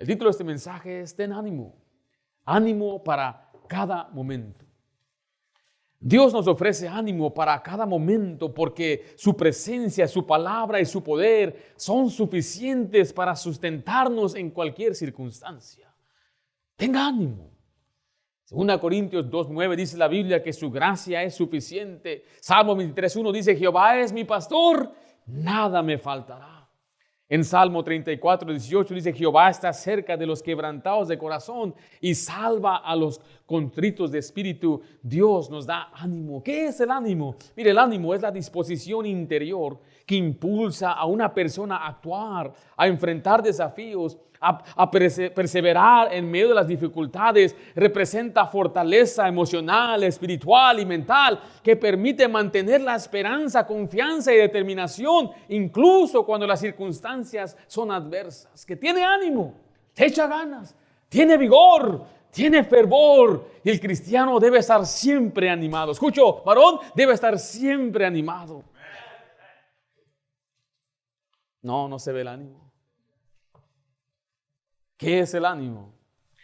El título de este mensaje es Ten ánimo. Ánimo para cada momento. Dios nos ofrece ánimo para cada momento porque su presencia, su palabra y su poder son suficientes para sustentarnos en cualquier circunstancia. Tenga ánimo. 2 Corintios 2:9 dice la Biblia que su gracia es suficiente. Salmo 23:1 dice: Jehová es mi pastor, nada me faltará. En Salmo 34:18 dice: Jehová está cerca de los quebrantados de corazón y salva a los contritos de espíritu. Dios nos da ánimo. ¿Qué es el ánimo? Mire, el ánimo es la disposición interior que impulsa a una persona a actuar, a enfrentar desafíos, a perseverar en medio de las dificultades. Representa fortaleza emocional, espiritual y mental que permite mantener la esperanza, confianza y determinación incluso cuando las circunstancias son adversas. Que tiene ánimo, le echa ganas, tiene vigor, tiene fervor, y el cristiano debe estar siempre animado. Escucho, varón, debe estar siempre animado. No se ve el ánimo. ¿Qué es el ánimo?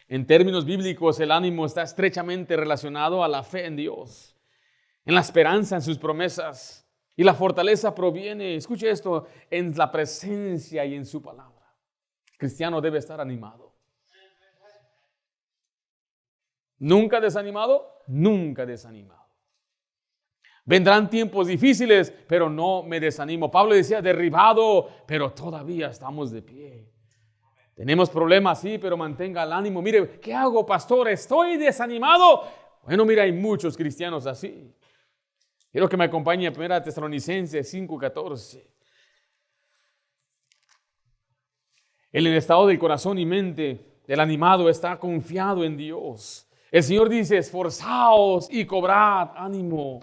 En términos bíblicos, el ánimo está estrechamente relacionado a la fe en Dios, en la esperanza en sus promesas, y la fortaleza proviene, escuche esto, en la presencia y en su palabra. El cristiano debe estar animado. ¿Nunca desanimado? Nunca desanimado. Vendrán tiempos difíciles, pero no me desanimo. Pablo decía: derribado, pero todavía estamos de pie. Tenemos problemas, sí, pero mantenga el ánimo. Mire, ¿qué hago, pastor? ¿Estoy desanimado? Bueno, mira, hay muchos cristianos así. Quiero que me acompañe a 1 Tesalonicenses 5:14. El estado del corazón y mente del animado está confiado en Dios. El Señor dice: esforzaos y cobrad ánimo.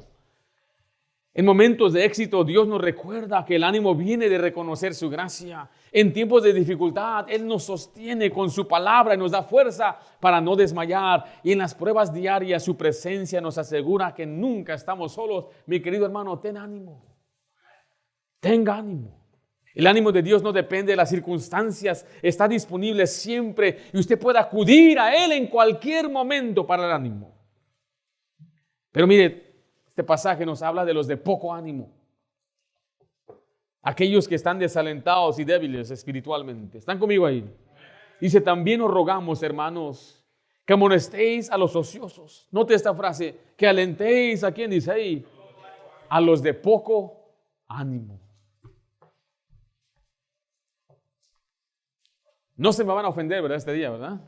En momentos de éxito, Dios nos recuerda que el ánimo viene de reconocer su gracia. En tiempos de dificultad, Él nos sostiene con su palabra y nos da fuerza para no desmayar. Y en las pruebas diarias, su presencia nos asegura que nunca estamos solos. Mi querido hermano, ten ánimo. Tenga ánimo. El ánimo de Dios no depende de las circunstancias. Está disponible siempre y usted puede acudir a Él en cualquier momento para el ánimo. Pero mire, este pasaje nos habla de los de poco ánimo. Aquellos que están desalentados y débiles espiritualmente. ¿Están conmigo ahí? Dice: también os rogamos, hermanos, que amonestéis a los ociosos. Note esta frase: que alentéis, ¿a quién dice ahí? A los de poco ánimo. No se me van a ofender, ¿verdad? Este día, ¿verdad?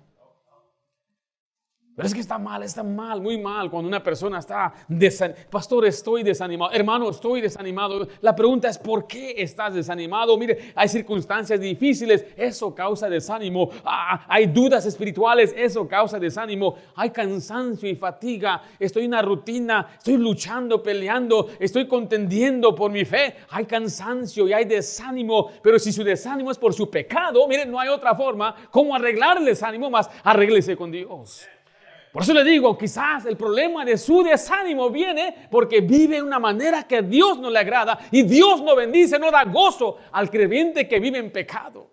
Pero es que está mal, muy mal cuando una persona está desanimada. Pastor, estoy desanimado. Hermano, estoy desanimado. La pregunta es: ¿por qué estás desanimado? Mire, hay circunstancias difíciles, eso causa desánimo. Hay dudas espirituales, eso causa desánimo. Hay cansancio y fatiga. Estoy en una rutina, estoy luchando, peleando, estoy contendiendo por mi fe. Hay cansancio y hay desánimo. Pero si su desánimo es por su pecado, mire, no hay otra forma como arreglar el desánimo más arréglese con Dios. Por eso le digo, quizás el problema de su desánimo viene porque vive de una manera que a Dios no le agrada y Dios no bendice, no da gozo al creyente que vive en pecado.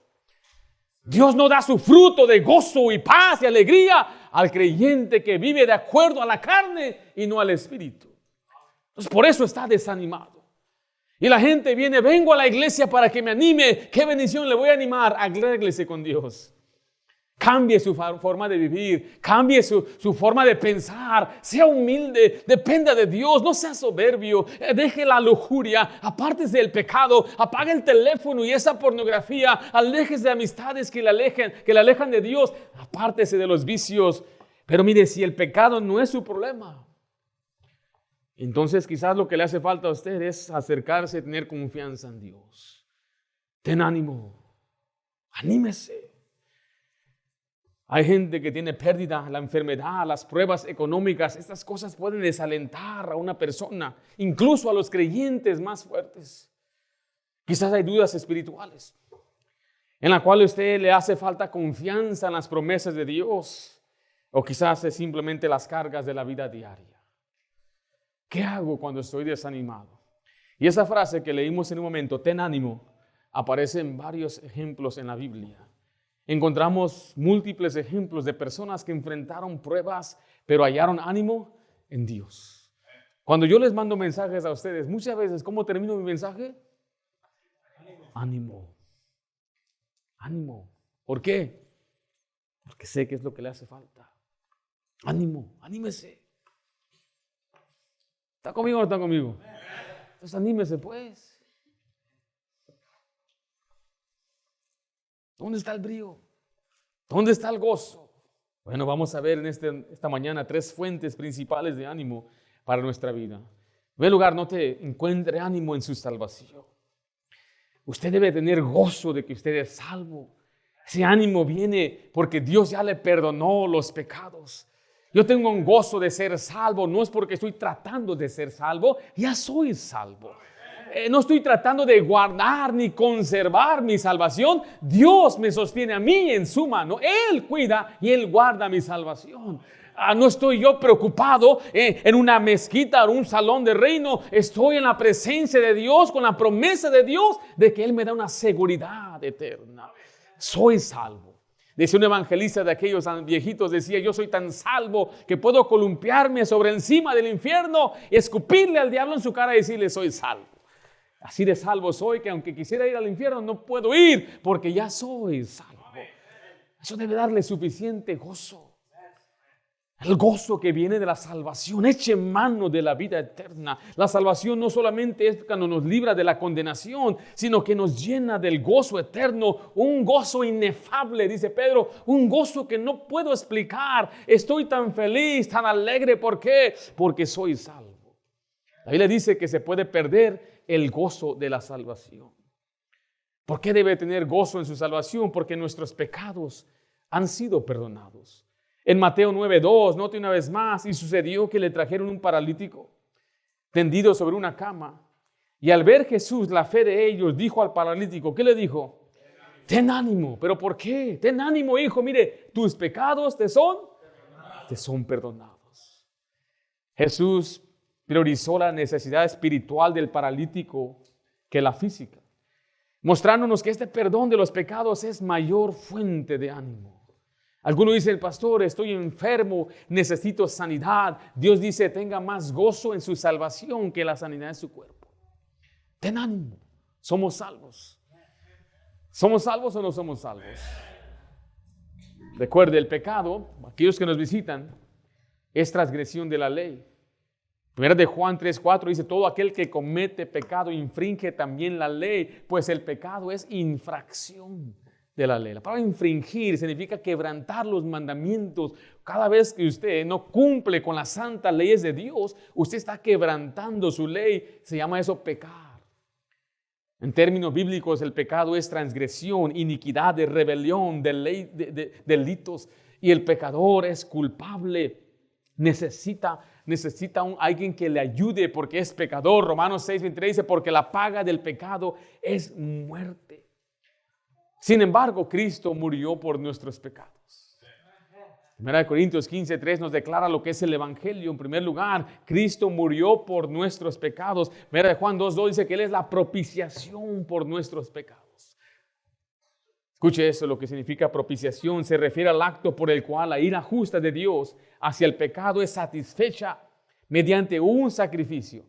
Dios no da su fruto de gozo y paz y alegría al creyente que vive de acuerdo a la carne y no al espíritu. Entonces, por eso está desanimado. Y la gente viene: vengo a la iglesia para que me anime. ¿Qué bendición le voy a animar? Arréglese con Dios. Cambie su forma de vivir, cambie su forma de pensar, sea humilde, dependa de Dios, no sea soberbio, deje la lujuria, apártese del pecado, apague el teléfono y esa pornografía, aléjese de amistades que le alejan de Dios, apártese de los vicios. Pero mire, si el pecado no es su problema, entonces quizás lo que le hace falta a usted es acercarse y tener confianza en Dios. Ten ánimo, anímese. Hay gente que tiene pérdida, la enfermedad, las pruebas económicas. Estas cosas pueden desalentar a una persona, incluso a los creyentes más fuertes. Quizás hay dudas espirituales en la cual a usted le hace falta confianza en las promesas de Dios, o quizás es simplemente las cargas de la vida diaria. ¿Qué hago cuando estoy desanimado? Y esa frase que leímos en un momento, ten ánimo, aparece en varios ejemplos en la Biblia. encontramos múltiples ejemplos de personas que enfrentaron pruebas, pero hallaron ánimo en Dios. Cuando yo les mando mensajes a ustedes, muchas veces, ¿cómo termino mi mensaje? Ánimo. Ánimo. ¿Por qué? Porque sé que es lo que le hace falta. Ánimo, anímese. ¿Está conmigo o no está conmigo? Entonces anímese pues. ¿Dónde está el brío? ¿Dónde está el gozo? Bueno, vamos a ver en esta mañana 3 fuentes principales de ánimo para nuestra vida. En primer lugar, encuentre ánimo en su salvación. Usted debe tener gozo de que usted es salvo. Ese ánimo viene porque Dios ya le perdonó los pecados. Yo tengo un gozo de ser salvo, no es porque estoy tratando de ser salvo, ya soy salvo. No estoy tratando de guardar ni conservar mi salvación. Dios me sostiene a mí en su mano. Él cuida y Él guarda mi salvación. No estoy yo preocupado en una mezquita o un salón de reino. Estoy en la presencia de Dios, con la promesa de Dios de que Él me da una seguridad eterna. Soy salvo. Decía un evangelista de aquellos viejitos, decía: yo soy tan salvo que puedo columpiarme sobre encima del infierno, escupirle al diablo en su cara y decirle: soy salvo. Así de salvo soy que aunque quisiera ir al infierno no puedo ir porque ya soy salvo. Eso debe darle suficiente gozo. El gozo que viene de la salvación. Eche mano de la vida eterna. La salvación no solamente es cuando nos libra de la condenación, sino que nos llena del gozo eterno. Un gozo inefable, dice Pedro. Un gozo que no puedo explicar. Estoy tan feliz, tan alegre. ¿Por qué? Porque soy salvo. La Biblia dice que se puede perder el gozo de la salvación. ¿Por qué debe tener gozo en su salvación? Porque nuestros pecados han sido perdonados. En Mateo 9:2, note una vez más, y sucedió que le trajeron un paralítico tendido sobre una cama. Y al ver Jesús la fe de ellos, dijo al paralítico, ¿qué le dijo? Ten ánimo. ¿Pero por qué? Ten ánimo, hijo. Mire, tus pecados te son perdonados. Jesús priorizó la necesidad espiritual del paralítico que la física, mostrándonos que este perdón de los pecados es mayor fuente de ánimo. Algunos dicen: pastor, estoy enfermo, necesito sanidad. Dios dice: tenga más gozo en su salvación que la sanidad de su cuerpo. Ten ánimo, somos salvos. ¿Somos salvos o no somos salvos? Recuerde, el pecado, aquellos que nos visitan, es transgresión de la ley. Primera de Juan 3:4 dice: todo aquel que comete pecado infringe también la ley, pues el pecado es infracción de la ley. La palabra infringir significa quebrantar los mandamientos. Cada vez que usted no cumple con las santas leyes de Dios, usted está quebrantando su ley. Se llama eso pecar. En términos bíblicos, el pecado es transgresión, iniquidad, de rebelión, de ley, de delitos. Y el pecador es culpable. Necesita alguien que le ayude porque es pecador. Romanos 6:23 dice: porque la paga del pecado es muerte. Sin embargo, Cristo murió por nuestros pecados. 1 Corintios 15:3 nos declara lo que es el evangelio. En primer lugar, Cristo murió por nuestros pecados. 1 Juan 2:2 dice que Él es la propiciación por nuestros pecados. Escuche eso, lo que significa propiciación. Se refiere al acto por el cual la ira justa de Dios hacia el pecado es satisfecha mediante un sacrificio,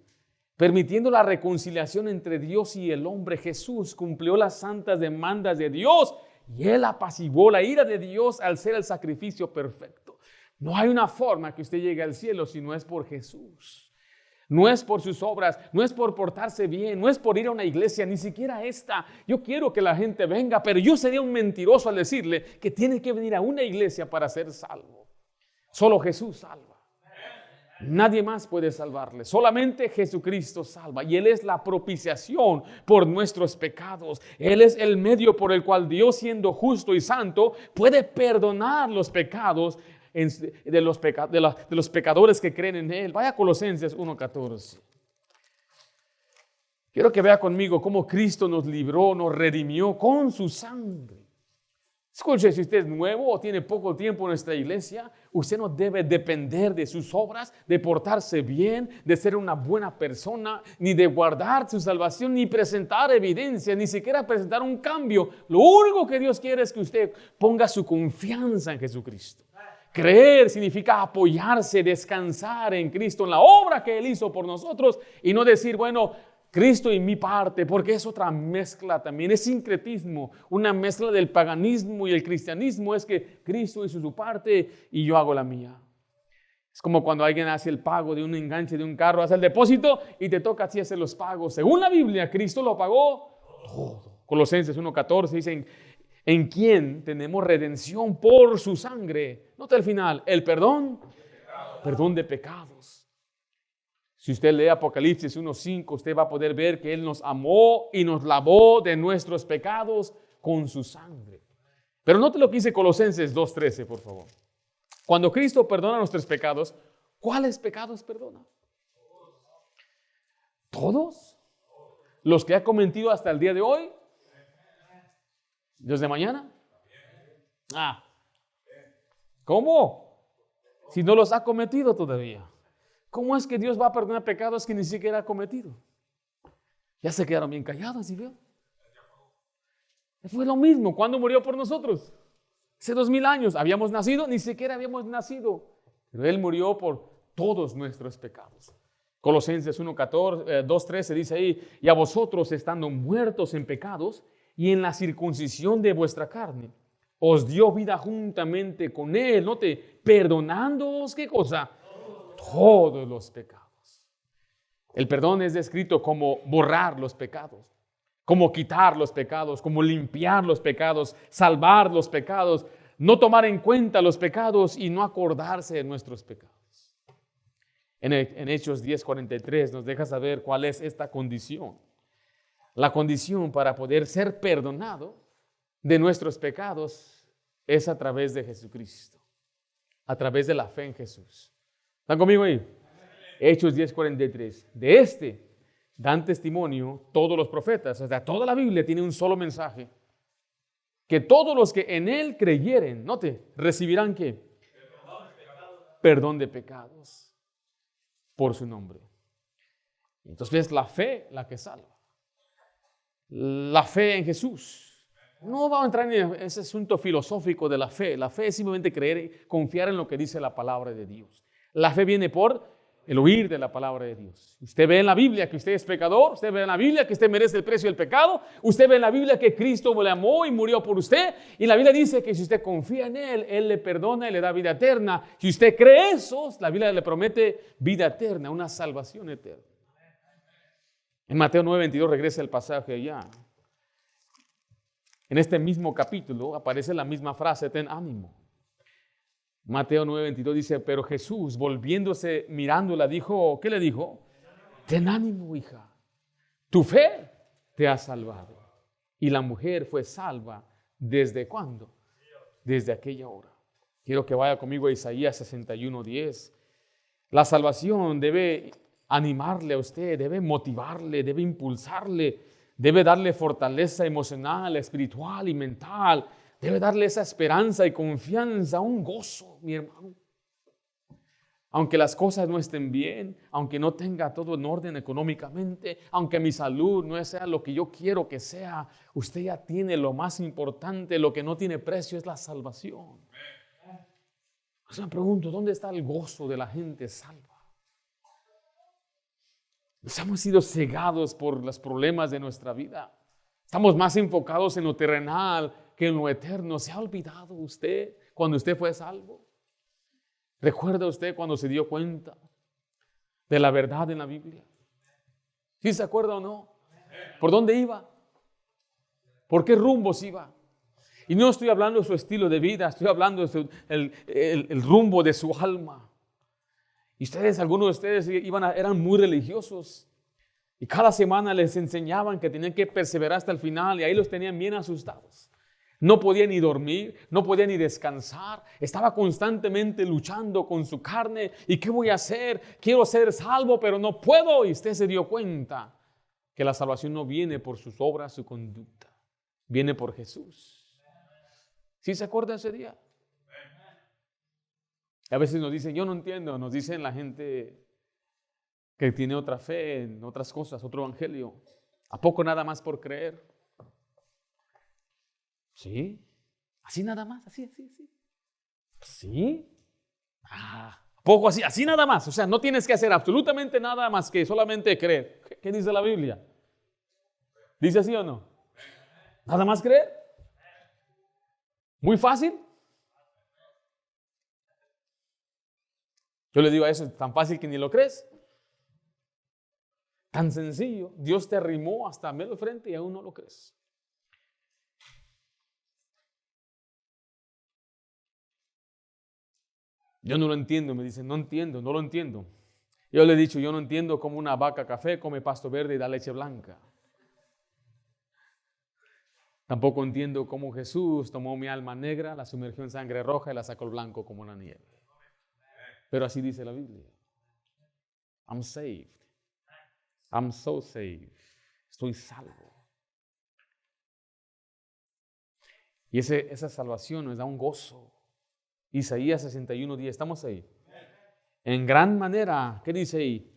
permitiendo la reconciliación entre Dios y el hombre. Jesús cumplió las santas demandas de Dios y Él apaciguó la ira de Dios al ser el sacrificio perfecto. No hay una forma que usted llegue al cielo si no es por Jesús. No es por sus obras, no es por portarse bien, no es por ir a una iglesia, ni siquiera esta. Yo quiero que la gente venga, pero yo sería un mentiroso al decirle que tiene que venir a una iglesia para ser salvo. Solo Jesús salva. Nadie más puede salvarle. Solamente Jesucristo salva. Y Él es la propiciación por nuestros pecados. Él es el medio por el cual Dios, siendo justo y santo, puede perdonar los pecados de los pecadores que creen en Él. Vaya a Colosenses 1:14. Quiero que vea conmigo cómo Cristo nos libró, nos redimió con su sangre. Escuche, si usted es nuevo o tiene poco tiempo en nuestra iglesia, usted no debe depender de sus obras, de portarse bien, de ser una buena persona, ni de guardar su salvación, ni presentar evidencia, ni siquiera presentar un cambio. Lo único que Dios quiere es que usted ponga su confianza en Jesucristo. Creer significa apoyarse, descansar en Cristo, en la obra que Él hizo por nosotros, y no decir, bueno, Cristo y mi parte, porque es otra mezcla también, es sincretismo, una mezcla del paganismo y el cristianismo, es que Cristo hizo su parte y yo hago la mía. Es como cuando alguien hace el pago de un enganche de un carro, hace el depósito y te toca así hacer los pagos. Según la Biblia, Cristo lo pagó todo. Colosenses 1:14 dicen, en quien tenemos redención por su sangre. Nota el final, el perdón de pecados. Si usted lee Apocalipsis 1:5, usted va a poder ver que Él nos amó y nos lavó de nuestros pecados con su sangre. Pero note lo que dice Colosenses 2:13, por favor. Cuando Cristo perdona nuestros pecados, ¿cuáles pecados perdona? ¿Todos? ¿Los que ha cometido hasta el día de hoy? ¿Los de mañana? ¿Cómo? Si no los ha cometido todavía. ¿Cómo es que Dios va a perdonar pecados que ni siquiera ha cometido? Ya se quedaron bien callados, ¿sí veo? Fue lo mismo. ¿Cuándo murió por nosotros? Hace 2000 años. ¿Habíamos nacido? Ni siquiera habíamos nacido. Pero Él murió por todos nuestros pecados. Colosenses 2:13 dice ahí, y a vosotros estando muertos en pecados y en la circuncisión de vuestra carne, os dio vida juntamente con Él. Note, perdonándoos, ¿qué cosa? Todos los pecados. El perdón es descrito como borrar los pecados, como quitar los pecados, como limpiar los pecados, salvar los pecados, no tomar en cuenta los pecados y no acordarse de nuestros pecados. En Hechos 10:43 nos deja saber cuál es esta condición. La condición para poder ser perdonado de nuestros pecados es a través de Jesucristo, a través de la fe en Jesús. ¿Están conmigo ahí? Hechos 10:43. De este dan testimonio todos los profetas. O sea, toda la Biblia tiene un solo mensaje. Que todos los que en Él creyeren, note, recibirán ¿qué? Perdón de pecados por su nombre. Entonces es la fe la que salva. La fe en Jesús. No vamos a entrar en ese asunto filosófico de la fe. La fe es simplemente creer y confiar en lo que dice la palabra de Dios. La fe viene por el oír de la palabra de Dios. Usted ve en la Biblia que usted es pecador, usted ve en la Biblia que usted merece el precio del pecado, usted ve en la Biblia que Cristo le amó y murió por usted, y la Biblia dice que si usted confía en Él, Él le perdona y le da vida eterna. Si usted cree eso, la Biblia le promete vida eterna, una salvación eterna. En Mateo 9:22 regresa el pasaje allá. En este mismo capítulo aparece la misma frase, ten ánimo. Mateo 9:22 dice, pero Jesús, volviéndose, mirándola, dijo, ¿qué le dijo? Ten ánimo, hija, tu fe te ha salvado. Y la mujer fue salva, ¿desde cuándo? Desde aquella hora. Quiero que vaya conmigo a Isaías 61:10. La salvación debe animarle a usted, debe motivarle, debe impulsarle, debe darle fortaleza emocional, espiritual y mental. Debe darle esa esperanza y confianza, un gozo, mi hermano. Aunque las cosas no estén bien, aunque no tenga todo en orden económicamente, aunque mi salud no sea lo que yo quiero que sea, usted ya tiene lo más importante, lo que no tiene precio es la salvación. Yo me pregunto, ¿dónde está el gozo de la gente salva? Nos hemos sido cegados por los problemas de nuestra vida. Estamos más enfocados en lo terrenal que en lo eterno. ¿Se ha olvidado usted cuando usted fue salvo? ¿Recuerda usted cuando se dio cuenta de la verdad en la Biblia? ¿Sí se acuerda o no? ¿Por dónde iba? ¿Por qué rumbos iba? Y no estoy hablando de su estilo de vida, estoy hablando de el rumbo de su alma. Y ustedes, algunos de ustedes eran muy religiosos. Y cada semana les enseñaban que tenían que perseverar hasta el final y ahí los tenían bien asustados. No podía ni dormir, no podía ni descansar. Estaba constantemente luchando con su carne. ¿Y qué voy a hacer? Quiero ser salvo, pero no puedo. Y usted se dio cuenta que la salvación no viene por sus obras, su conducta. Viene por Jesús. ¿Sí se acuerda de ese día? A veces nos dicen, yo no entiendo, nos dicen la gente que tiene otra fe en otras cosas, otro evangelio. ¿A poco nada más por creer? ¿Sí? ¿Así nada más? ¿Así? ¿Sí? ¿A poco así? Así nada más. O sea, no tienes que hacer absolutamente nada más que solamente creer. ¿Qué dice la Biblia? ¿Dice así o no? ¿Nada más creer? ¿Muy fácil? Yo le digo a eso, es tan fácil que ni lo crees. Tan sencillo. Dios te arrimó hasta medio frente y aún no lo crees. Yo no lo entiendo, me dicen, no entiendo, no lo entiendo. Yo le he dicho, yo no entiendo cómo una vaca café come pasto verde y da leche blanca. Tampoco entiendo cómo Jesús tomó mi alma negra, la sumergió en sangre roja y la sacó al blanco como la nieve. Pero así dice la Biblia. I'm saved. I'm so saved. Estoy salvo. Y esa salvación nos da un gozo. Isaías 61:10. ¿Estamos ahí? En gran manera, ¿qué dice ahí?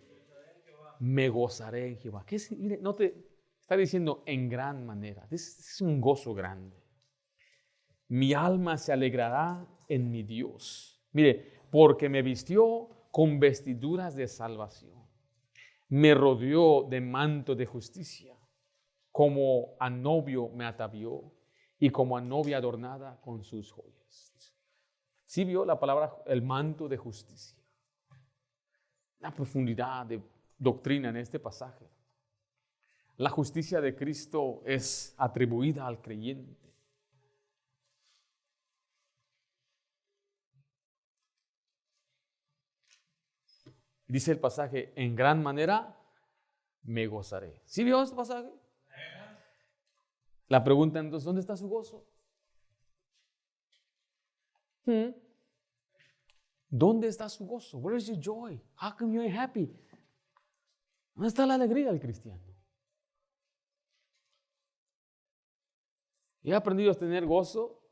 Me gozaré en Jehová. ¿Qué es? Mire, no te está diciendo en gran manera. Es un gozo grande. Mi alma se alegrará en mi Dios. Mire, porque me vistió con vestiduras de salvación. Me rodeó de manto de justicia. Como a novio me atavió y como a novia adornada con sus joyas. ¿Sí vio la palabra, el manto de justicia? La profundidad de doctrina en este pasaje. La justicia de Cristo es atribuida al creyente. Dice el pasaje, en gran manera me gozaré. ¿Sí vio este pasaje? La pregunta entonces, ¿dónde está su gozo? ¿Dónde está su gozo? Where is your joy? How come you ain't happy? ¿Dónde está la alegría del cristiano? He aprendido a tener gozo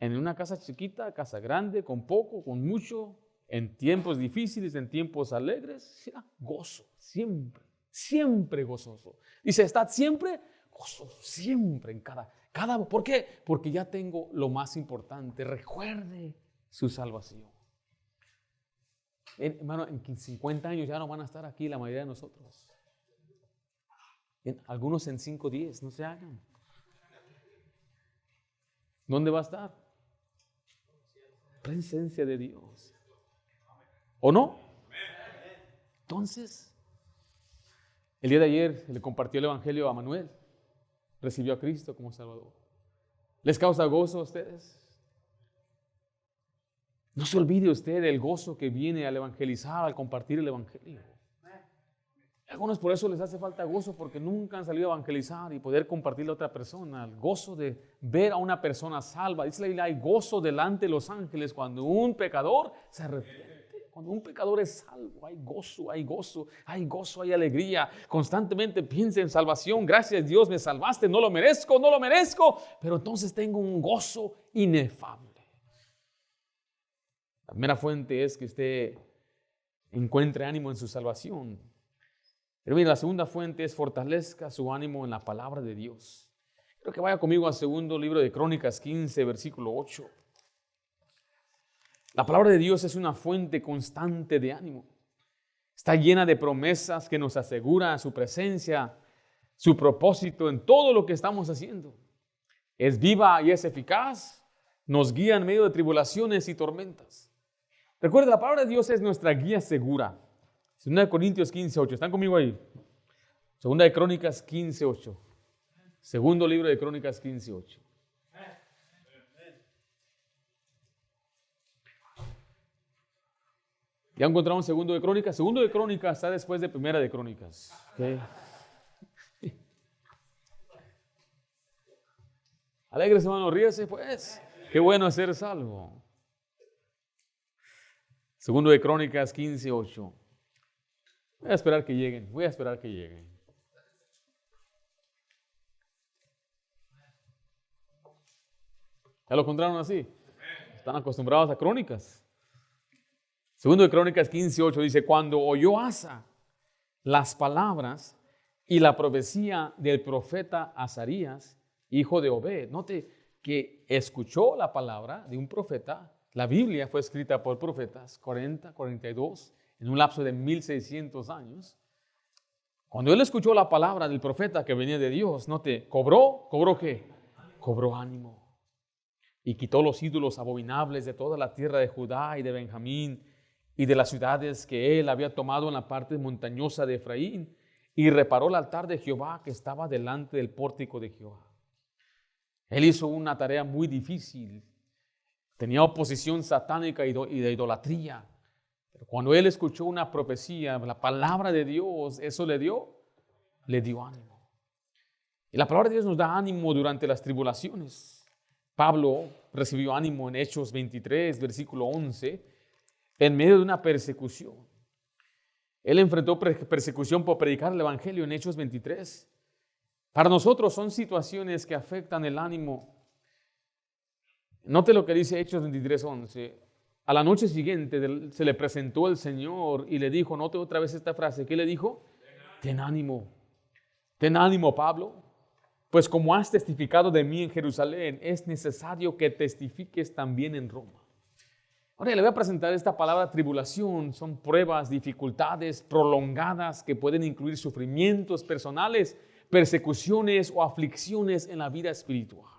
en una casa chiquita, casa grande, con poco, con mucho, en tiempos difíciles, en tiempos alegres. Gozo, siempre gozoso. Dice, estad siempre gozoso, siempre en cada. ¿Por qué? Porque ya tengo lo más importante. Recuerde su salvación. Hermano, en 50 años ya no van a estar aquí la mayoría de nosotros. Algunos en 5 o 10, no se hagan. ¿Dónde va a estar? Presencia de Dios. ¿O no? Entonces, el día de ayer le compartió el evangelio a Manuel. Recibió a Cristo como Salvador. ¿Les causa gozo a ustedes? No se olvide usted del gozo que viene al evangelizar, al compartir el evangelio. A algunos por eso les hace falta gozo porque nunca han salido a evangelizar y poder compartirle a otra persona. El gozo de ver a una persona salva. Dice la Biblia, hay gozo delante de los ángeles cuando un pecador se arrepiente. Cuando un pecador es salvo, hay gozo, hay alegría. Constantemente piensa en salvación. Gracias Dios, me salvaste, no lo merezco. Pero entonces tengo un gozo inefable. La primera fuente es que usted encuentre ánimo en su salvación. Pero mira, la segunda fuente es fortalezca su ánimo en la palabra de Dios. Quiero que vaya conmigo al segundo libro de Crónicas 15, versículo 8. La palabra de Dios es una fuente constante de ánimo. Está llena de promesas que nos asegura su presencia, su propósito en todo lo que estamos haciendo. Es viva y es eficaz. Nos guía en medio de tribulaciones y tormentas. Recuerda, la palabra de Dios es nuestra guía segura. 2 Corintios 15:8. ¿Están conmigo ahí? 2 de Crónicas 15:8. Segundo libro de Crónicas 15:8. ¿Ya encontramos segundo de Crónicas? Segundo de Crónicas está después de primera de Crónicas. ¿Okay? Alegres, hermano, ríase pues. Qué bueno es ser salvo. Segundo de Crónicas 15:8. Voy a esperar que lleguen. ¿Ya lo encontraron así? Están acostumbrados a Crónicas. Segundo de Crónicas 15:8 dice, cuando oyó Asa las palabras y la profecía del profeta Azarías, hijo de Obed. Note que escuchó la palabra de un profeta. La Biblia fue escrita por profetas, 42, en un lapso de 1600 años. Cuando él escuchó la palabra del profeta que venía de Dios, note, ¿cobró qué? Cobró ánimo. Y quitó los ídolos abominables de toda la tierra de Judá y de Benjamín y de las ciudades que él había tomado en la parte montañosa de Efraín, y reparó el altar de Jehová que estaba delante del pórtico de Jehová. Él hizo una tarea muy difícil. Tenía oposición satánica y de idolatría. Pero cuando él escuchó una profecía, la palabra de Dios, eso le dio ánimo. Y la palabra de Dios nos da ánimo durante las tribulaciones. Pablo recibió ánimo en Hechos 23, versículo 11, en medio de una persecución. Él enfrentó persecución por predicar el evangelio en Hechos 23. Para nosotros son situaciones que afectan el ánimo. Note lo que dice Hechos 23, 11. A la noche siguiente se le presentó el Señor y le dijo, note otra vez esta frase, ¿qué le dijo? Ten ánimo, Pablo, pues como has testificado de mí en Jerusalén, es necesario que testifiques también en Roma. Ahora le voy a presentar esta palabra tribulación. Son pruebas, dificultades prolongadas que pueden incluir sufrimientos personales, persecuciones o aflicciones en la vida espiritual.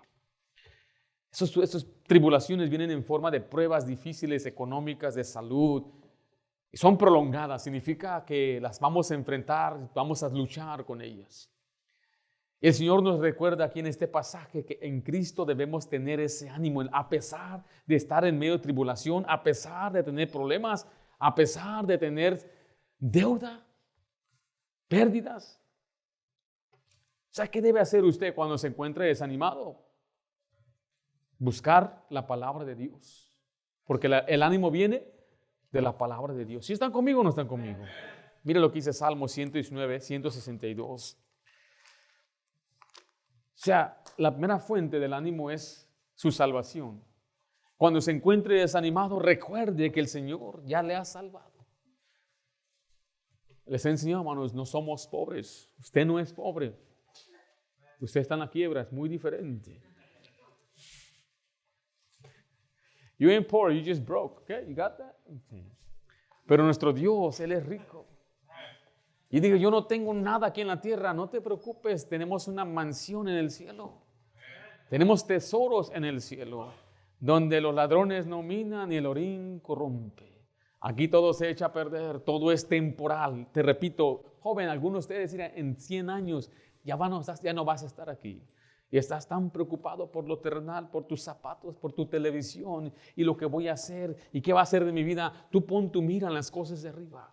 Esas tribulaciones vienen en forma de pruebas difíciles económicas, de salud. Y son prolongadas, significa que las vamos a enfrentar, vamos a luchar con ellas. El Señor nos recuerda aquí en este pasaje que en Cristo debemos tener ese ánimo, a pesar de estar en medio de tribulación, a pesar de tener problemas, a pesar de tener deuda, pérdidas. O sea, ¿qué debe hacer usted cuando se encuentre desanimado? Buscar la palabra de Dios, porque el ánimo viene de la palabra de Dios. ¿Sí están conmigo o no están conmigo? Mire lo que dice Salmo 119, 162. O sea, la primera fuente del ánimo es su salvación. Cuando se encuentre desanimado, recuerde que el Señor ya le ha salvado. Les he enseñado, hermanos, no somos pobres. Usted no es pobre. Usted está en la quiebra, es muy diferente. You ain't poor, you just broke. Okay, you got that? Okay. Pero nuestro Dios, Él es rico. Y digo, yo no tengo nada aquí en la tierra, no te preocupes, tenemos una mansión en el cielo. Tenemos tesoros en el cielo, donde los ladrones no minan y el orín corrompe. Aquí todo se echa a perder, todo es temporal. Te repito, joven, algunos de ustedes dirán, en 100 años ya no vas a estar aquí. Y estás tan preocupado por lo terrenal, por tus zapatos, por tu televisión y lo que voy a hacer y qué va a hacer de mi vida. Tú pon tu mira en las cosas de arriba.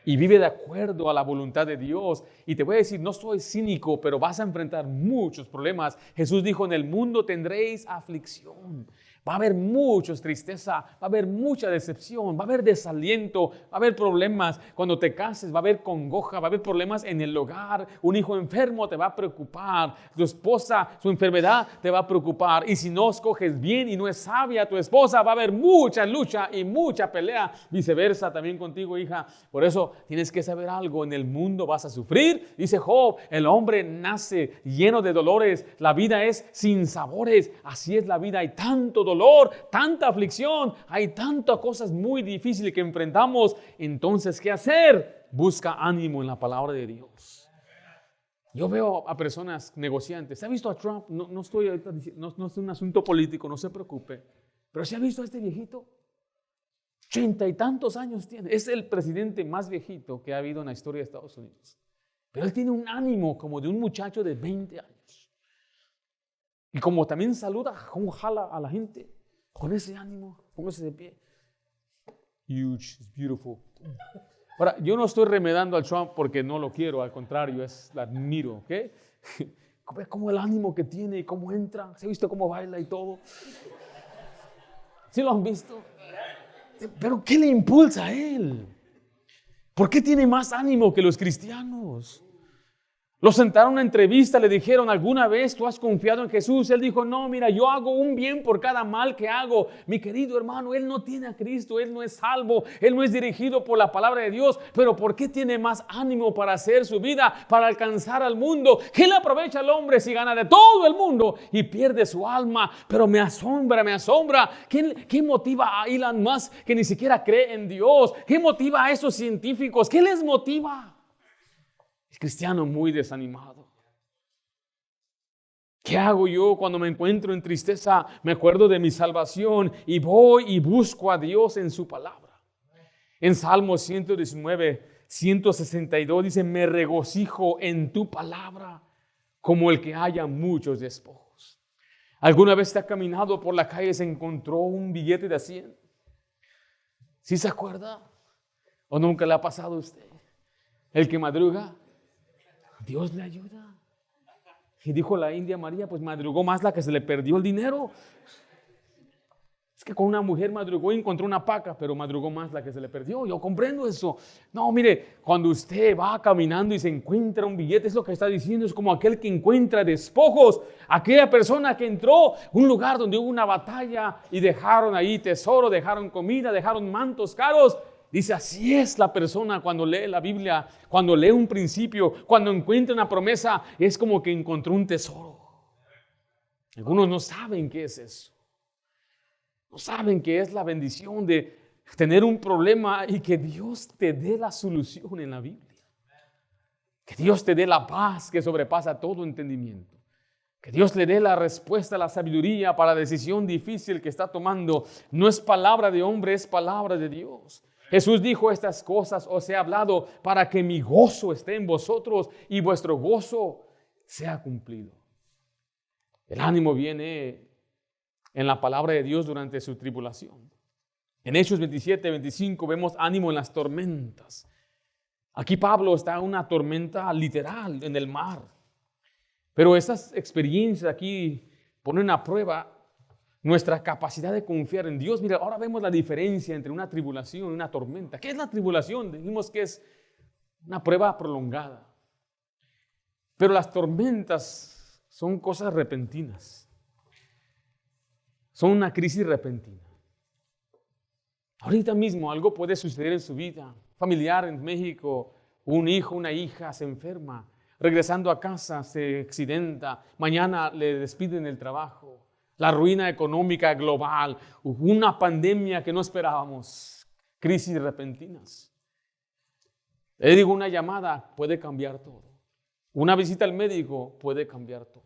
Y vive de acuerdo a la voluntad de Dios. Y te voy a decir, no soy cínico, pero vas a enfrentar muchos problemas. Jesús dijo, en el mundo tendréis aflicción. Va a haber mucha tristeza, va a haber mucha decepción, va a haber desaliento, va a haber problemas. Cuando te cases va a haber congoja, va a haber problemas en el hogar. Un hijo enfermo te va a preocupar. Tu esposa, su enfermedad te va a preocupar. Y si no escoges bien y no es sabia tu esposa, va a haber mucha lucha y mucha pelea. Viceversa también contigo, hija. Por eso tienes que saber algo. En el mundo vas a sufrir. Dice Job, el hombre nace lleno de dolores. La vida es sin sabores. Así es la vida. Hay tanto dolor, tanta aflicción, hay tantas cosas muy difíciles que enfrentamos. Entonces, ¿qué hacer? Busca ánimo en la palabra de Dios. Yo veo a personas negociantes. ¿Se ha visto a Trump? No es un asunto político, no se preocupe. Pero ¿se ha visto a este viejito? 80 y tantos años tiene. Es el presidente más viejito que ha habido en la historia de Estados Unidos. Pero él tiene un ánimo como de un muchacho de 20 años. Y como también saluda, como jala a la gente, con ese ánimo, póngase de pie. Huge, it's beautiful. Ahora, yo no estoy remedando al Trump porque no lo quiero, al contrario, la admiro, ¿ok? Ve cómo el ánimo que tiene y cómo entra. ¿Se ha visto cómo baila y todo? ¿Sí lo han visto? Pero ¿qué le impulsa a él? ¿Por qué tiene más ánimo que los cristianos? Lo sentaron a una entrevista, le dijeron, ¿alguna vez tú has confiado en Jesús? Él dijo, no, mira, yo hago un bien por cada mal que hago. Mi querido hermano, él no tiene a Cristo, él no es salvo, él no es dirigido por la palabra de Dios. Pero ¿por qué tiene más ánimo para hacer su vida, para alcanzar al mundo? ¿Qué le aprovecha al hombre si gana de todo el mundo y pierde su alma? Pero me asombra. ¿Qué motiva a Elon Musk, que ni siquiera cree en Dios? ¿Qué motiva a esos científicos? ¿Qué les motiva? El cristiano muy desanimado. ¿Qué hago yo cuando me encuentro en tristeza? Me acuerdo de mi salvación y voy y busco a Dios en su palabra. En Salmo 119, 162 dice, me regocijo en tu palabra como el que haya muchos despojos. ¿Alguna vez te ha caminado por la calle y se encontró un billete de 100? ¿Sí se acuerda? ¿O nunca le ha pasado a usted? El que madruga, Dios le ayuda. Y dijo la India María, pues madrugó más la que se le perdió el dinero. Es que con una mujer madrugó y encontró una paca, pero madrugó más la que se le perdió. Yo comprendo eso. No, mire, cuando usted va caminando y se encuentra un billete, es lo que está diciendo, es como aquel que encuentra despojos. Aquella persona que entró a un lugar donde hubo una batalla y dejaron ahí tesoro, dejaron comida, dejaron mantos caros. Dice, así es la persona cuando lee la Biblia, cuando lee un principio, cuando encuentra una promesa, es como que encontró un tesoro. Algunos no saben qué es eso. No saben qué es la bendición de tener un problema y que Dios te dé la solución en la Biblia. Que Dios te dé la paz que sobrepasa todo entendimiento. Que Dios le dé la respuesta, la sabiduría para la decisión difícil que está tomando. No es palabra de hombre, es palabra de Dios. Jesús dijo, estas cosas os he hablado para que mi gozo esté en vosotros y vuestro gozo sea cumplido. El ánimo viene en la palabra de Dios durante su tribulación. En Hechos 27, 25 vemos ánimo en las tormentas. Aquí Pablo está en una tormenta literal en el mar. Pero esas experiencias aquí ponen a prueba nuestra capacidad de confiar en Dios. Mira, ahora vemos la diferencia entre una tribulación y una tormenta. ¿Qué es la tribulación? Dijimos que es una prueba prolongada. Pero las tormentas son cosas repentinas. Son una crisis repentina. Ahorita mismo algo puede suceder en su vida. Familiar en México, un hijo, una hija se enferma. Regresando a casa se accidenta. Mañana le despiden del trabajo. La ruina económica global, una pandemia que no esperábamos, crisis repentinas. Le digo, una llamada puede cambiar todo. Una visita al médico puede cambiar todo.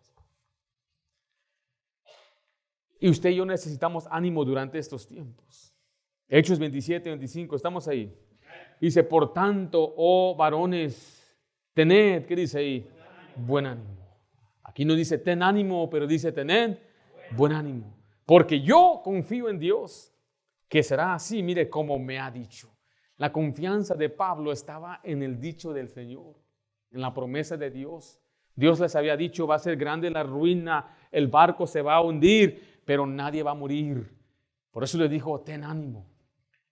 Y usted y yo necesitamos ánimo durante estos tiempos. Hechos 27, 25, estamos ahí. Dice, por tanto, oh varones, tened, ¿qué dice ahí? Buen ánimo. Aquí no dice ten ánimo, pero dice tened buen ánimo, porque yo confío en Dios, que será así, mire como me ha dicho. La confianza de Pablo estaba en el dicho del Señor, en la promesa de Dios. Dios les había dicho, va a ser grande la ruina, el barco se va a hundir, pero nadie va a morir. Por eso les dijo, ten ánimo.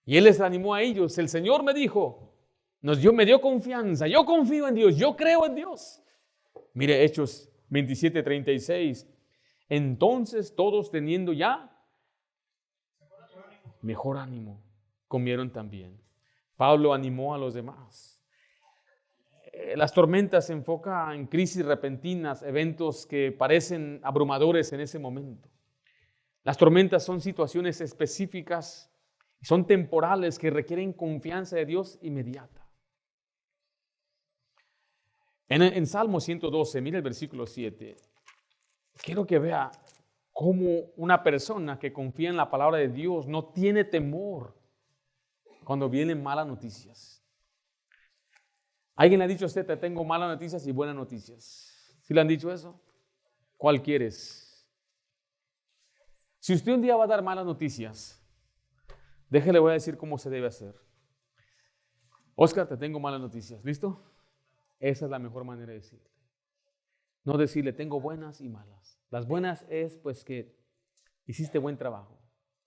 Y Él les animó a ellos. El Señor me dijo, me dio confianza, yo confío en Dios, yo creo en Dios. Mire Hechos 27, 36. Entonces todos teniendo ya mejor ánimo, comieron también. Pablo animó a los demás. Las tormentas se enfocan en crisis repentinas, eventos que parecen abrumadores en ese momento. Las tormentas son situaciones específicas, son temporales que requieren confianza de Dios inmediata. En Salmo 112, mire el versículo 7. Quiero que vea cómo una persona que confía en la palabra de Dios no tiene temor cuando vienen malas noticias. ¿Alguien le ha dicho a usted, te tengo malas noticias y buenas noticias? ¿Sí le han dicho eso? ¿Cuál quieres? Si usted un día va a dar malas noticias, déjele, voy a decir cómo se debe hacer. Oscar, te tengo malas noticias. ¿Listo? Esa es la mejor manera de decirle. No decirle, tengo buenas y malas. Las buenas es pues que hiciste buen trabajo.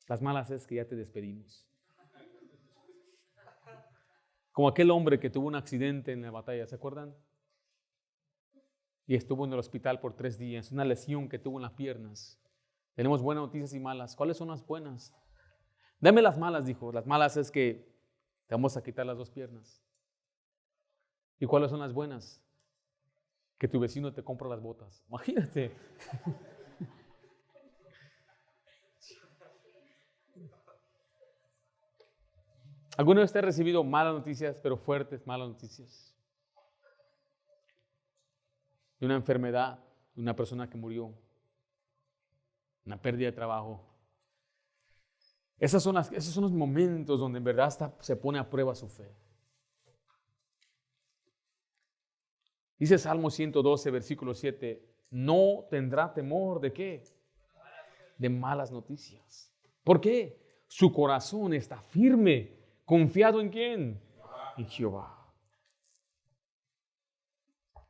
Las malas es que ya te despedimos. Como aquel hombre que tuvo un accidente en la batalla, ¿se acuerdan? y estuvo en el hospital por 3 días, una lesión que tuvo en las piernas. Tenemos buenas noticias y malas. ¿Cuáles son las buenas? Dame las malas, dijo. Las malas es que te vamos a quitar las 2 piernas. ¿Y cuáles son las buenas? Que tu vecino te compra las botas. Imagínate. ¿Alguna vez usted ha recibido malas noticias, pero fuertes malas noticias? De una enfermedad, de una persona que murió, una pérdida de trabajo. Esos son los momentos donde en verdad se pone a prueba su fe. Dice Salmo 112, versículo 7, no tendrá temor ¿de qué? De malas noticias. ¿Por qué? Su corazón está firme, confiado ¿en quién? En Jehová.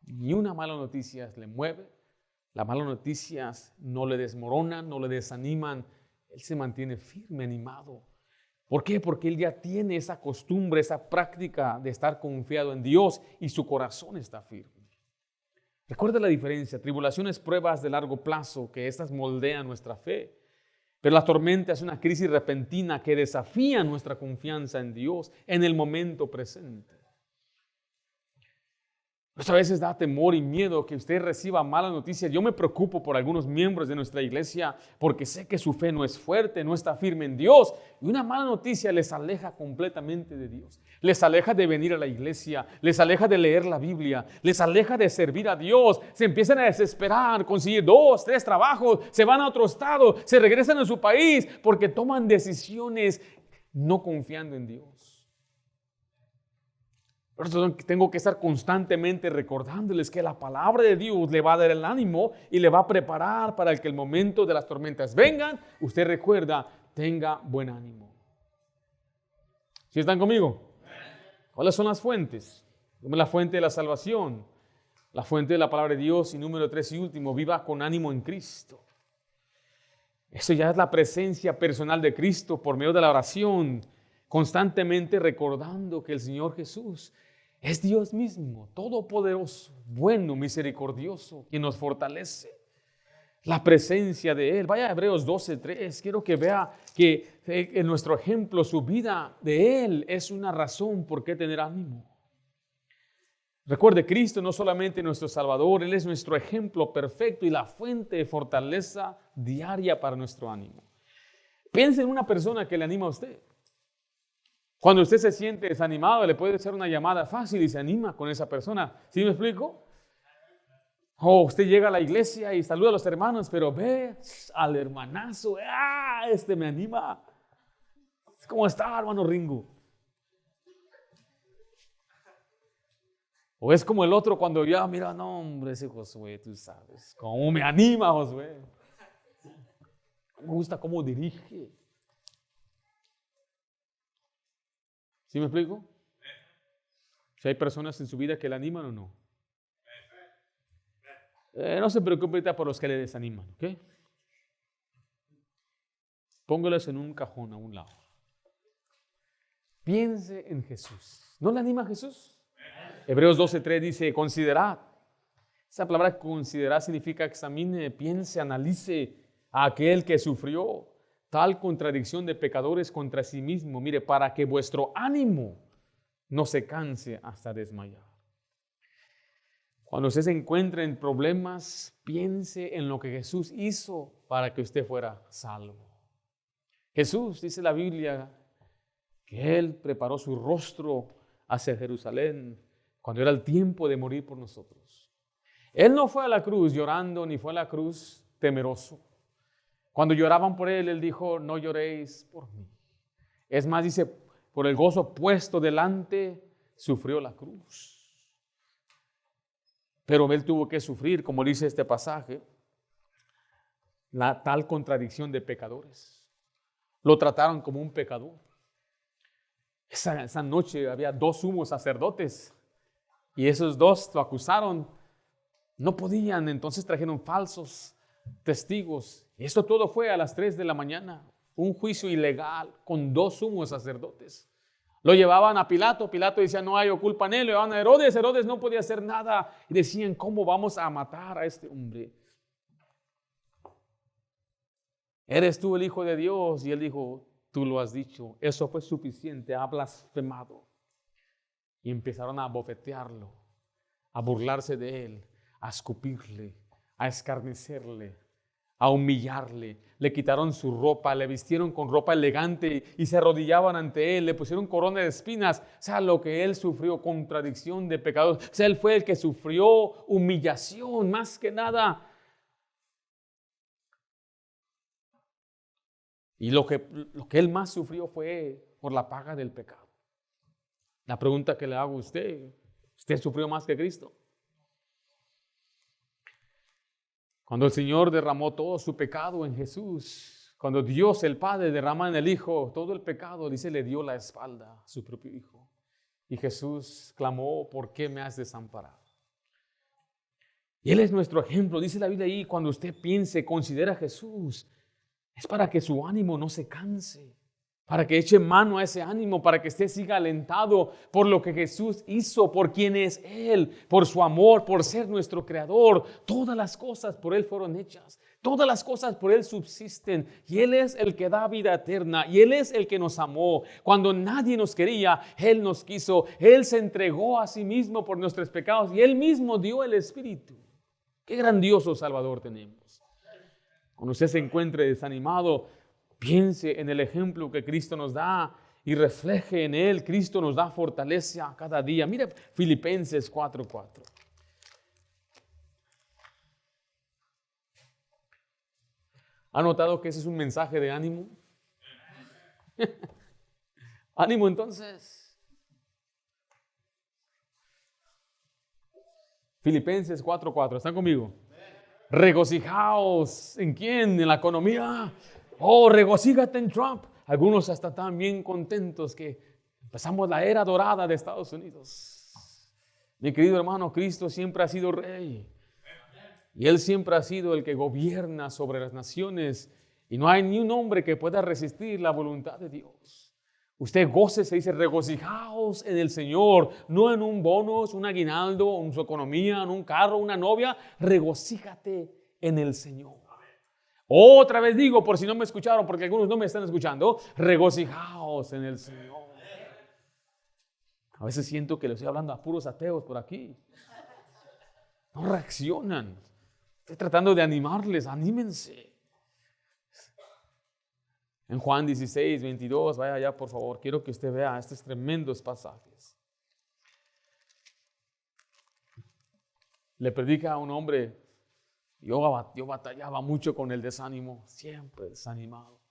Ni una mala noticia le mueve, las malas noticias no le desmoronan, no le desaniman, él se mantiene firme, animado. ¿Por qué? Porque él ya tiene esa costumbre, esa práctica de estar confiado en Dios y su corazón está firme. Recuerda la diferencia, tribulaciones, pruebas de largo plazo, que estas moldean nuestra fe. Pero la tormenta es una crisis repentina que desafía nuestra confianza en Dios en el momento presente. Pues a veces da temor y miedo que usted reciba malas noticias. Yo me preocupo por algunos miembros de nuestra iglesia porque sé que su fe no es fuerte, no está firme en Dios. Y una mala noticia les aleja completamente de Dios. Les aleja de venir a la iglesia, les aleja de leer la Biblia, les aleja de servir a Dios. Se empiezan a desesperar, conseguir 2, 3 trabajos, se van a otro estado, se regresan a su país porque toman decisiones no confiando en Dios. Por eso tengo que estar constantemente recordándoles que la palabra de Dios le va a dar el ánimo y le va a preparar para que el momento de las tormentas vengan. Usted recuerda, tenga buen ánimo. ¿Sí están conmigo? ¿Cuáles son las fuentes? La fuente de la salvación, la fuente de la palabra de Dios y número 3 y último, viva con ánimo en Cristo. Eso ya es la presencia personal de Cristo por medio de la oración, constantemente recordando que el Señor Jesús es Dios mismo, todopoderoso, bueno, misericordioso, quien nos fortalece. La presencia de Él. Vaya a Hebreos 12:3. Quiero que vea que en nuestro ejemplo, su vida de Él es una razón por qué tener ánimo. Recuerde, Cristo no solamente nuestro Salvador, Él es nuestro ejemplo perfecto y la fuente de fortaleza diaria para nuestro ánimo. Piense en una persona que le anima a usted. Cuando usted se siente desanimado, le puede hacer una llamada fácil y se anima con esa persona. ¿Sí me explico? O usted llega a la iglesia y saluda a los hermanos, pero ve al hermanazo. Este me anima. ¿Cómo está, hermano Ringo? O es como el otro cuando ya, mira, no, hombre, ese Josué, tú sabes. ¿Cómo me anima, Josué? Me gusta cómo dirige. ¿Sí me explico? Si hay personas en su vida que le animan o no. No se preocupe ahorita por los que le desaniman, ¿ok? Póngalos en un cajón a un lado. Piense en Jesús. ¿No le anima a Jesús? Hebreos 12:3 dice, considerad. Esa palabra considerar significa examine, piense, analice a aquel que sufrió tal contradicción de pecadores contra sí mismo. Mire, para que vuestro ánimo no se canse hasta desmayar. Cuando usted se encuentre en problemas, piense en lo que Jesús hizo para que usted fuera salvo. Jesús, dice la Biblia, que Él preparó su rostro hacia Jerusalén cuando era el tiempo de morir por nosotros. Él no fue a la cruz llorando, ni fue a la cruz temeroso. Cuando lloraban por Él, Él dijo, no lloréis por mí. Es más, dice, por el gozo puesto delante, sufrió la cruz. Pero Él tuvo que sufrir, como dice este pasaje, la tal contradicción de pecadores. Lo trataron como un pecador. Esa noche había 2 sumos sacerdotes y esos 2 lo acusaron. No podían, entonces trajeron falsos testigos. Y esto todo fue a las 3 de la mañana. Un juicio ilegal con 2 sumos sacerdotes. Lo llevaban a Pilato, Pilato decía no hay culpa en él, lo llevaban a Herodes, Herodes no podía hacer nada y decían ¿cómo vamos a matar a este hombre? ¿Eres tú el Hijo de Dios? Y él dijo, tú lo has dicho, eso fue suficiente, ha blasfemado. Y empezaron a abofetearlo, a burlarse de él, a escupirle, a escarnecerle, a humillarle. Le quitaron su ropa, le vistieron con ropa elegante y se arrodillaban ante él, le pusieron corona de espinas. O sea, lo que él sufrió, contradicción de pecados. O sea, él fue el que sufrió humillación, más que nada. Y lo que él más sufrió fue por la paga del pecado. La pregunta que le hago a usted, ¿usted sufrió más que Cristo? Cuando el Señor derramó todo su pecado en Jesús, cuando Dios el Padre derrama en el Hijo todo el pecado, dice, le dio la espalda a su propio Hijo. Y Jesús clamó, ¿por qué me has desamparado? Y Él es nuestro ejemplo. Dice la Biblia ahí, cuando usted piense, considera a Jesús, es para que su ánimo no se canse, para que eche mano a ese ánimo, para que usted siga alentado por lo que Jesús hizo, por quien es Él, por su amor, por ser nuestro Creador. Todas las cosas por Él fueron hechas, todas las cosas por Él subsisten y Él es el que da vida eterna y Él es el que nos amó. Cuando nadie nos quería, Él nos quiso, Él se entregó a sí mismo por nuestros pecados y Él mismo dio el Espíritu. Qué grandioso Salvador tenemos. Cuando usted se encuentre desanimado, piense en el ejemplo que Cristo nos da y refleje en Él. Cristo nos da fortaleza cada día. Mire Filipenses 4:4. ¿Ha notado que ese es un mensaje de ánimo? Ánimo entonces. Filipenses 4:4. ¿Están conmigo? Regocijaos. ¿En quién? En la economía. Oh, regocígate en Trump. Algunos hasta están bien contentos que empezamos la era dorada de Estados Unidos. Mi querido hermano, Cristo siempre ha sido rey. Y Él siempre ha sido el que gobierna sobre las naciones. Y no hay ni un hombre que pueda resistir la voluntad de Dios. Usted goce, se dice, regocijaos en el Señor. No en un bonus, un aguinaldo, en su economía, en un carro, una novia. Regocíjate en el Señor. Otra vez digo, por si no me escucharon, porque algunos no me están escuchando, regocijaos en el Señor. A veces siento que le estoy hablando a puros ateos por aquí. No reaccionan. Estoy tratando de animarles, anímense. En Juan 16:22, vaya allá por favor, quiero que usted vea estos tremendos pasajes. Le predica a un hombre. Yo batallaba mucho con el desánimo, siempre desanimado.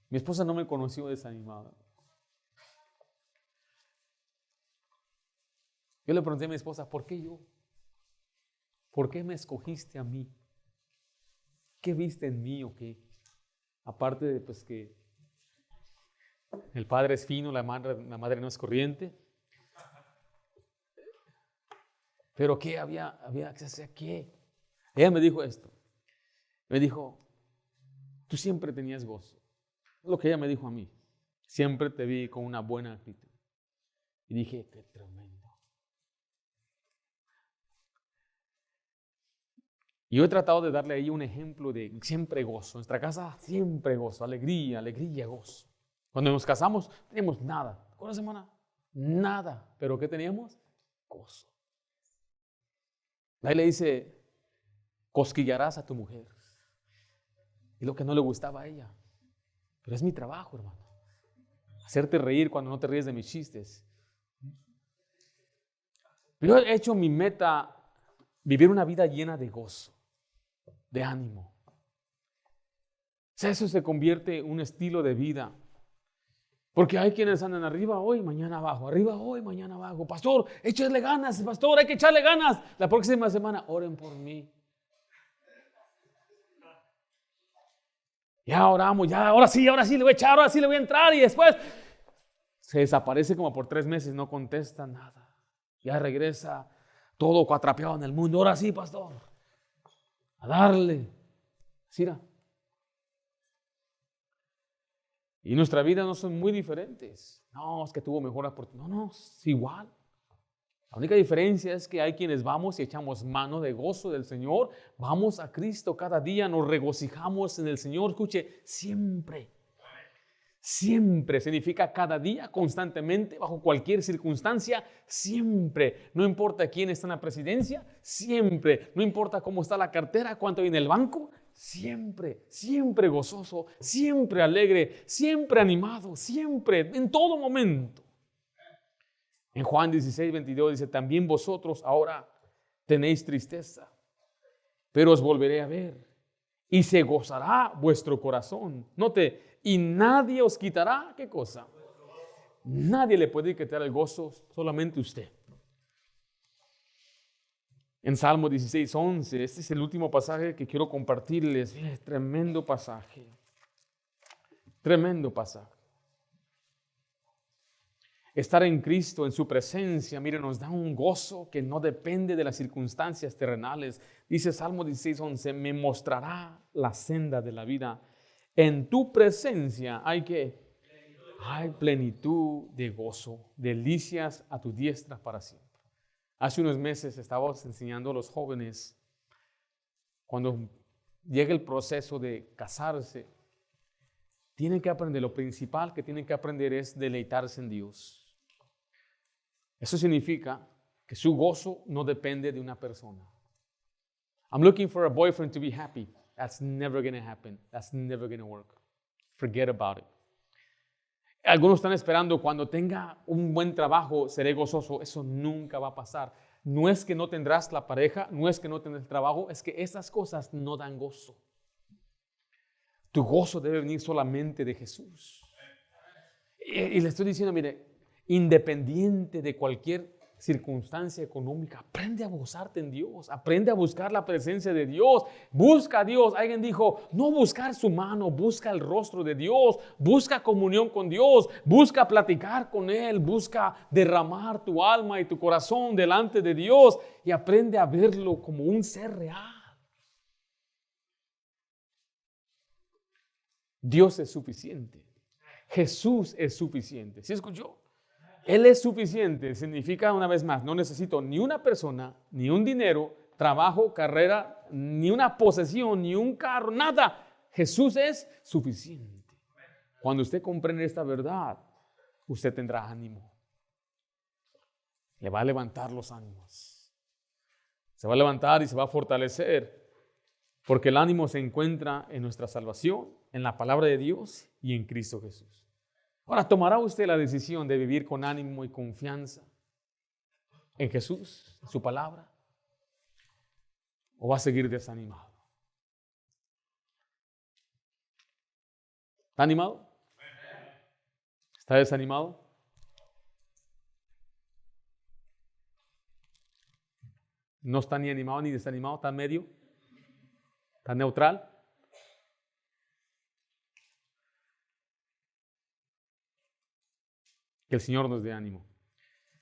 Mi esposa no me conoció desanimada. Yo le pregunté a mi esposa, ¿por qué yo? ¿Por qué me escogiste a mí? ¿Qué viste en mí o qué? Aparte de pues que el padre es fino, la madre no es corriente. Pero ¿qué había que hacer? ¿Qué? Ella me dijo esto. Me dijo, tú siempre tenías gozo. Es lo que ella me dijo a mí. Siempre te vi con una buena actitud. Y dije, qué tremendo. Y yo he tratado de darle ahí un ejemplo de siempre gozo. Nuestra casa, siempre gozo, alegría, gozo. Cuando nos casamos, teníamos nada. ¿Con la semana? Nada. ¿Pero qué teníamos? Gozo. Ahí le dice, cosquillarás a tu mujer. Y lo que no le gustaba a ella. Pero es mi trabajo, hermano. Hacerte reír cuando no te ríes de mis chistes. Pero yo he hecho mi meta vivir una vida llena de gozo, de ánimo. O sea, eso se convierte en un estilo de vida. Porque hay quienes andan arriba hoy, mañana abajo, arriba hoy, mañana abajo. Pastor, échale ganas, pastor, hay que echarle ganas. La próxima semana, oren por mí. Ya oramos, ya, ahora sí le voy a echar, ahora sí le voy a entrar. Y después se desaparece como por 3 meses, no contesta nada. Ya regresa todo cuatrapeado en el mundo. Ahora sí, pastor, a darle. Sira. Y nuestras vidas no son muy diferentes. No, es que tuvo mejor oportunidad. No, es igual. La única diferencia es que hay quienes vamos y echamos mano de gozo del Señor. Vamos a Cristo cada día, nos regocijamos en el Señor. Escuche, siempre. Siempre significa cada día, constantemente, bajo cualquier circunstancia, siempre. No importa quién está en la presidencia, siempre. No importa cómo está la cartera, cuánto hay en el banco, siempre, siempre gozoso, siempre alegre, siempre animado, siempre, en todo momento. En Juan 16:22 dice, también vosotros ahora tenéis tristeza, pero os volveré a ver y se gozará vuestro corazón. Note, y nadie os quitará, ¿qué cosa? Nadie le puede quitar el gozo, solamente usted. En Salmo 16:11, este es el último pasaje que quiero compartirles. Tremendo pasaje. Tremendo pasaje. Estar en Cristo, en su presencia, mire, nos da un gozo que no depende de las circunstancias terrenales. Dice Salmo 16:11, me mostrará la senda de la vida. En tu presencia hay plenitud de gozo, delicias a tu diestra para siempre. Hace unos meses estábamos enseñando a los jóvenes, cuando llega el proceso de casarse, tienen que aprender, lo principal que tienen que aprender es deleitarse en Dios. Eso significa que su gozo no depende de una persona. I'm looking for a boyfriend to be happy. That's never going to happen. That's never going to work. Forget about it. Algunos están esperando cuando tenga un buen trabajo seré gozoso. Eso nunca va a pasar. No es que no tendrás la pareja, no es que no tendrás el trabajo, es que esas cosas no dan gozo. Tu gozo debe venir solamente de Jesús. Y le estoy diciendo, mire, independiente de cualquier circunstancia económica, aprende a gozarte en Dios, aprende a buscar la presencia de Dios, busca a Dios. Alguien dijo, no buscar su mano, busca el rostro de Dios, busca comunión con Dios, busca platicar con Él, busca derramar tu alma y tu corazón delante de Dios y aprende a verlo como un ser real. Dios es suficiente. Jesús es suficiente. ¿Sí escuchó? Él es suficiente. Significa, una vez más, no necesito ni una persona, ni un dinero, trabajo, carrera, ni una posesión, ni un carro, nada. Jesús es suficiente. Cuando usted comprende esta verdad, usted tendrá ánimo. Le va a levantar los ánimos. Se va a levantar y se va a fortalecer. Porque el ánimo se encuentra en nuestra salvación, en la palabra de Dios y en Cristo Jesús. Ahora, ¿tomará usted la decisión de vivir con ánimo y confianza en Jesús, en su palabra? ¿O va a seguir desanimado? ¿Está animado? ¿Está desanimado? ¿No está ni animado ni desanimado? ¿Está en medio? ¿Está neutral? Que el Señor nos dé ánimo.